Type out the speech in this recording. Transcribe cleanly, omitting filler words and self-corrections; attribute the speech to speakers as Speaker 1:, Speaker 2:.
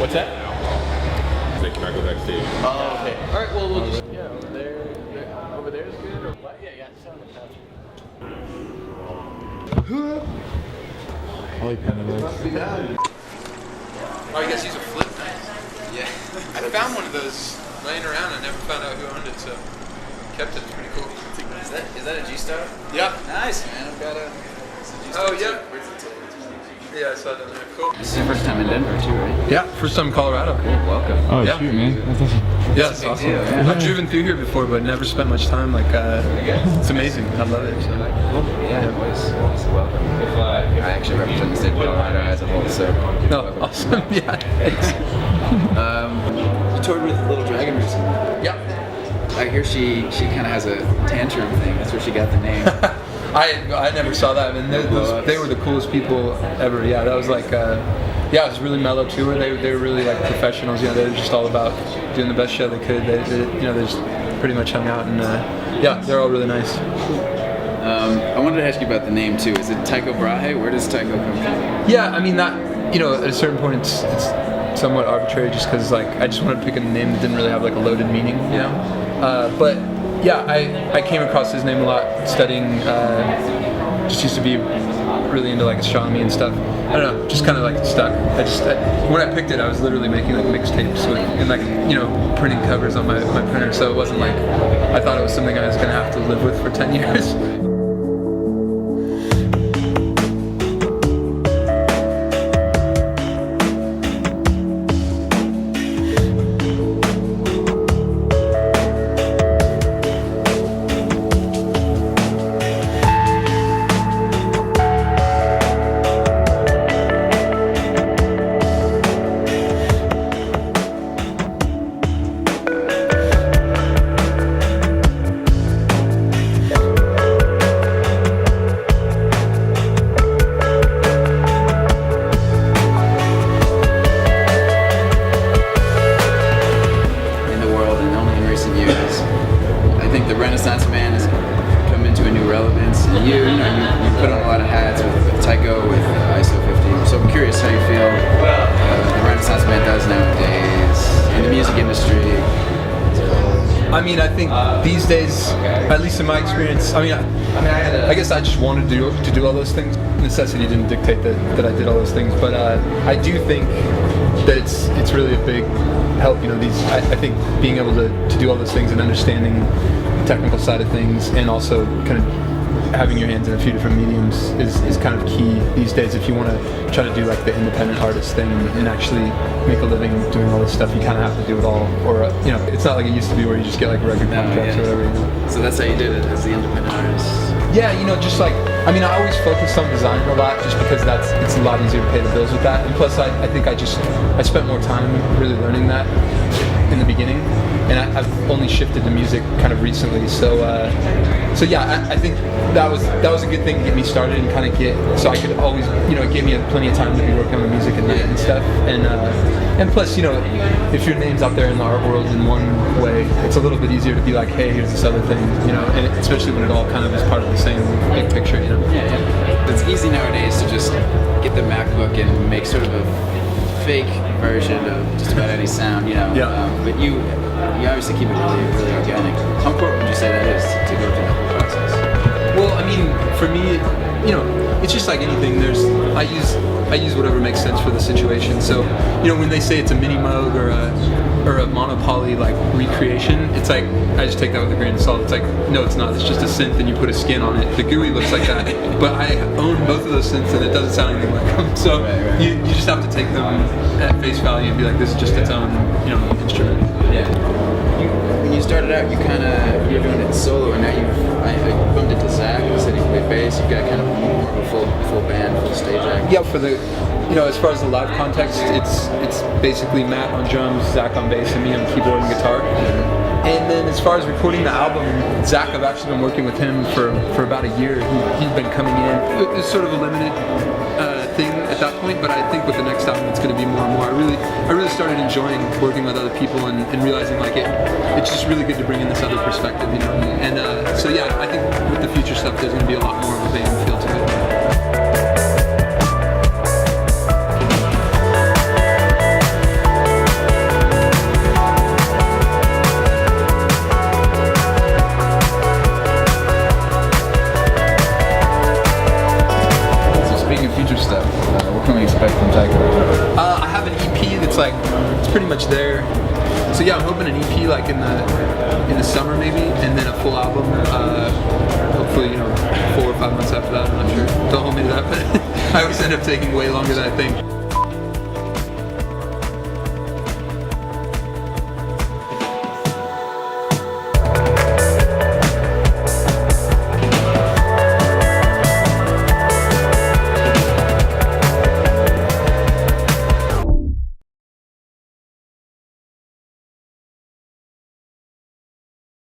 Speaker 1: What's that?
Speaker 2: Like Tycho Backstage.
Speaker 1: Oh, okay. All right, well, we'll just... Yeah, over there is good, or what? Yeah, just on the couch.
Speaker 3: I like Pennywise.
Speaker 4: Oh, I guess these are flip knives. Yeah. I found one of those laying around. I never found out who owned it, so kept it. It's pretty cool.
Speaker 5: Is that a G-Star?
Speaker 4: Yeah.
Speaker 5: Nice, man. I've got a G-Star.
Speaker 4: Oh, yeah. Yeah, I saw that there. Cool.
Speaker 5: This is your first time in Denver, too, right?
Speaker 4: Yeah, first time in Colorado.
Speaker 5: Cool. Welcome.
Speaker 3: Oh,
Speaker 4: Yeah.
Speaker 3: shoot, man. That's awesome.
Speaker 4: Yeah, it's awesome.
Speaker 5: Yeah.
Speaker 4: I've driven through here before, but never spent much time. Like, it's amazing. I love it. So.
Speaker 5: Yeah, always welcome. I actually represent the state of Colorado as a whole, so.
Speaker 4: No, awesome. Yeah, thanks.
Speaker 5: You toured with Little Dragon recently.
Speaker 4: Yeah.
Speaker 5: I hear she kind of has a tantrum thing. That's where she got the name.
Speaker 4: I never saw that, and they were the coolest people ever. Yeah, that was like, yeah, it was really mellow too. They were really like professionals. You know, they were just all about doing the best show they could. They just pretty much hung out, and yeah, they're all really nice.
Speaker 5: I wanted to ask you about the name too. Is it Tycho Brahe? Where does Tycho come from?
Speaker 4: Yeah, I mean that. You know, at a certain point, it's somewhat arbitrary, just because like I just wanted to pick a name that didn't really have like a loaded meaning. You know, but. Yeah, I came across his name a lot studying, just used to be really into like astronomy and stuff. I don't know, just kind of like stuck. When I picked it, I was literally making like mixtapes and like, you know, printing covers on my printer, so it wasn't like, I thought it was something I was gonna have to live with for 10 years.
Speaker 5: You put on a lot of hats with Tycho, with ISO 50. So I'm curious how you feel the Renaissance man does nowadays in the music industry.
Speaker 4: I mean, I think these days, at least in my experience, I guess I just wanted to do all those things. Necessity didn't dictate that I did all those things, but I do think that it's really a big help. You know, I think being able to do all those things and understanding the technical side of things, and also kind of having your hands in a few different mediums is kind of key these days. If you want to try to do like the independent artist thing and actually make a living doing all this stuff, you kind of have to do it all, or you know, it's not like it used to be where you just get like record contracts or whatever. You know?
Speaker 5: So that's how you did it as the independent artist.
Speaker 4: Yeah, you know, just like, I mean, I always focused on design a lot, just because it's a lot easier to pay the bills with that, and plus I think I spent more time really learning that in the beginning, and I've only shifted to music kind of recently, so yeah, I think that was a good thing to get me started and kind of so I could always, you know, it gave me plenty of time to be working on the music at night and stuff, and plus, you know, if your name's out there in the art world in one way, it's a little bit easier to be like, hey, here's this other thing, you know, and especially when it all kind of is part of the same big picture, you know.
Speaker 5: Yeah. It's easy nowadays to just get the MacBook and make sort of a fake version of just about any sound, you know.
Speaker 4: Yeah.
Speaker 5: But you obviously keep it really, really organic. How important would you say that is to go through the whole process?
Speaker 4: Well, I mean, for me, you know, it's just like anything. I use whatever makes sense for the situation. So, you know, when they say it's a mini Moog or a monopoly like recreation, it's like I just take that with a grain of salt. It's like, no, it's not. It's just a synth, and you put a skin on it. The GUI looks like that, but I own both of those synths, and it doesn't sound anything like them. So
Speaker 5: right.
Speaker 4: You just have to take them at face value and be like, this is just its own, you know, instrument.
Speaker 5: Yeah. When you started out, you were doing it solo, and now I bumped into Zach and said he played bass. You've got kind of more of a full band, full stage act.
Speaker 4: Yeah, you know, as far as the live context, it's basically Matt on drums, Zach on bass, and me on keyboard and guitar. And then as far as recording the album, Zach, I've actually been working with him for about a year. He's been coming in. It was sort of a limited thing at that point, but I think with the next album it's going to be more and more. I really started enjoying working with other people and realizing like it's just really good to bring in this other perspective, you know. And so yeah, I think with the future stuff there's going to be a lot more of a band feel to it. like it's pretty much there. So yeah, I'm hoping an EP like in the summer maybe, and then a full album. Hopefully, 4 or 5 months after that. I'm not sure. Don't hold me to that, but I always end up taking way longer than I think.